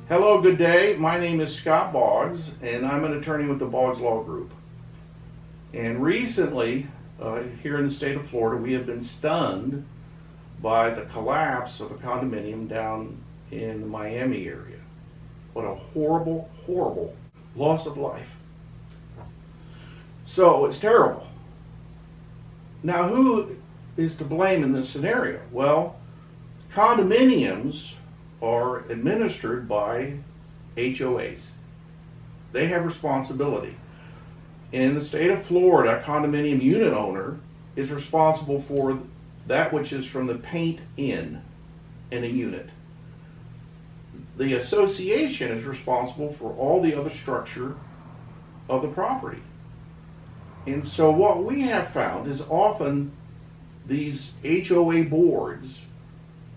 Hello, good day. My name is Scott Boggs, and I'm an attorney with the Boggs Law Group. And recently, here in the state of Florida, we have been stunned by the collapse of a condominium down in the Miami area. What a horrible, horrible loss of life. So it's terrible. Now, who is to blame in this scenario? Well, condominiums are administered by HOAs. They have responsibility. In the state of Florida, a condominium unit owner is responsible for that which is from the paint in a unit. The association is responsible for all the other structure of the property. And so what we have found is often these HOA boards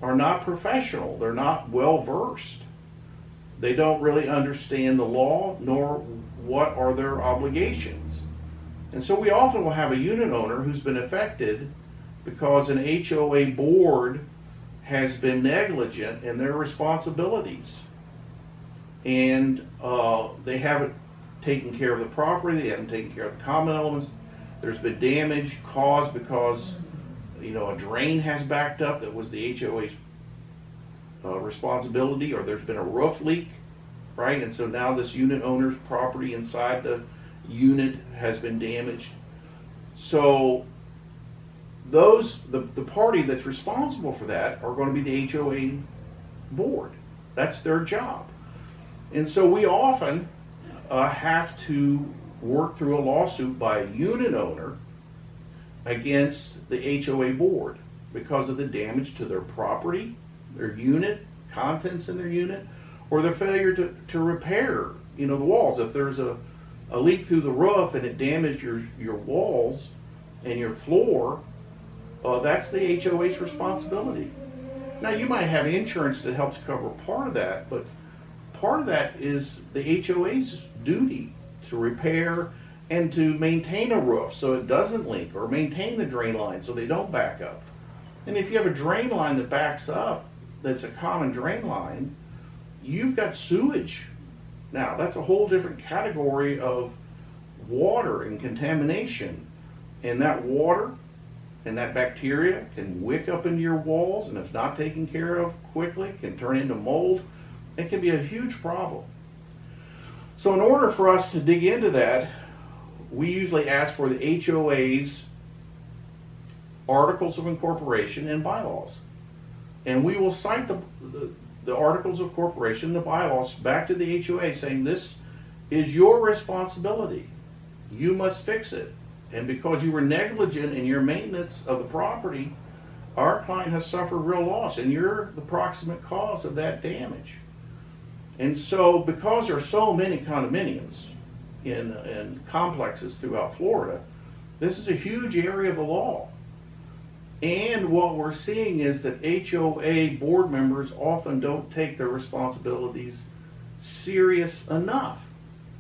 are not professional. They're not well versed. They don't really understand the law nor what are their obligations. And so we often will have a unit owner who's been affected because an HOA board has been negligent in their responsibilities. And they haven't taken care of the property, they haven't taken care of the common elements. There's been damage caused because a drain has backed up that was the HOA's responsibility, or there's been a roof leak, right? And so now this unit owner's property inside the unit has been damaged. So the party that's responsible for that are going to be the HOA board. That's their job. And so we often have to work through a lawsuit by a unit owner against the HOA board because of the damage to their property, their unit, contents in their unit, or their failure to repair the walls. If there's a leak through the roof and it damaged your walls and your floor, that's the HOA's responsibility. Now, you might have insurance that helps cover part of that, but part of that is the HOA's duty to repair and to maintain a roof so it doesn't leak, or maintain the drain line so they don't back up. And if you have a drain line that backs up, that's a common drain line, you've got sewage. Now, that's a whole different category of water and contamination. And that water and that bacteria can wick up into your walls, and if not taken care of quickly, can turn into mold. It can be a huge problem. So in order for us to dig into that, we usually ask for the HOA's articles of incorporation and bylaws. And we will cite the articles of incorporation, the bylaws, back to the HOA saying this is your responsibility. You must fix it. And because you were negligent in your maintenance of the property, our client has suffered real loss, and you're the proximate cause of that damage. And so because there are so many condominiums in complexes throughout Florida, this is a huge area of the law. And what we're seeing is that HOA board members often don't take their responsibilities serious enough.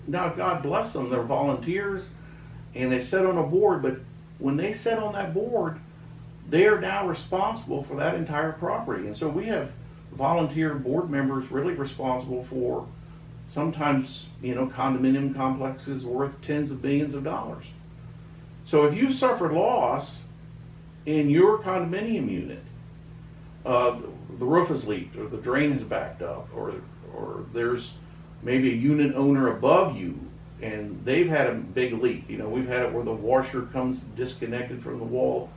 Now, God bless them, they're volunteers and they sit on a board, but when they sit on that board, they are now responsible for that entire property. And so we have volunteer board members really responsible for sometimes, condominium complexes worth tens of billions of dollars. So if you've suffered loss in your condominium unit, the roof has leaked, or the drain has backed up, or there's maybe a unit owner above you and they've had a big leak. We've had it where the washer comes disconnected from the wall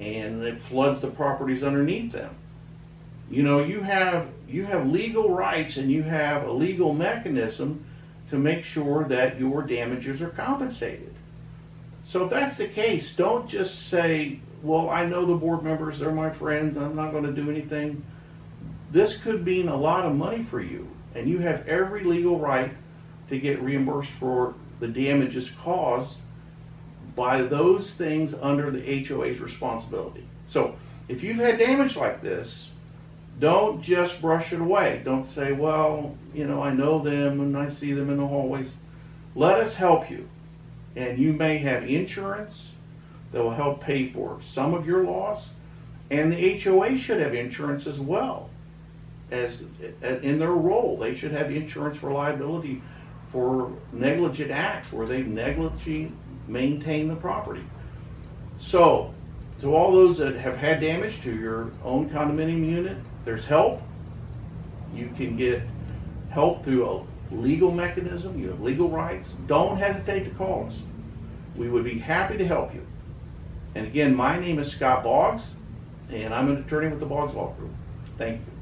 and it floods the properties underneath them. You have legal rights, and you have a legal mechanism to make sure that your damages are compensated. So if that's the case, don't just say, well, I know the board members, they're my friends, I'm not going to do anything. This could mean a lot of money for you, and you have every legal right to get reimbursed for the damages caused by those things under the HOA's responsibility. So if you've had damage like this, don't just brush it away. Don't say, well, I know them and I see them in the hallways. Let us help you. And you may have insurance that will help pay for some of your loss, and the HOA should have insurance as well. as in their role. They should have insurance for liability for negligent acts where they've negligently maintained the property. So, to all those that have had damage to your own condominium unit, there's help. You can get help through a legal mechanism. You have legal rights. Don't hesitate to call us. We would be happy to help you. And again, my name is Scott Boggs, and I'm an attorney with the Boggs Law Group. Thank you.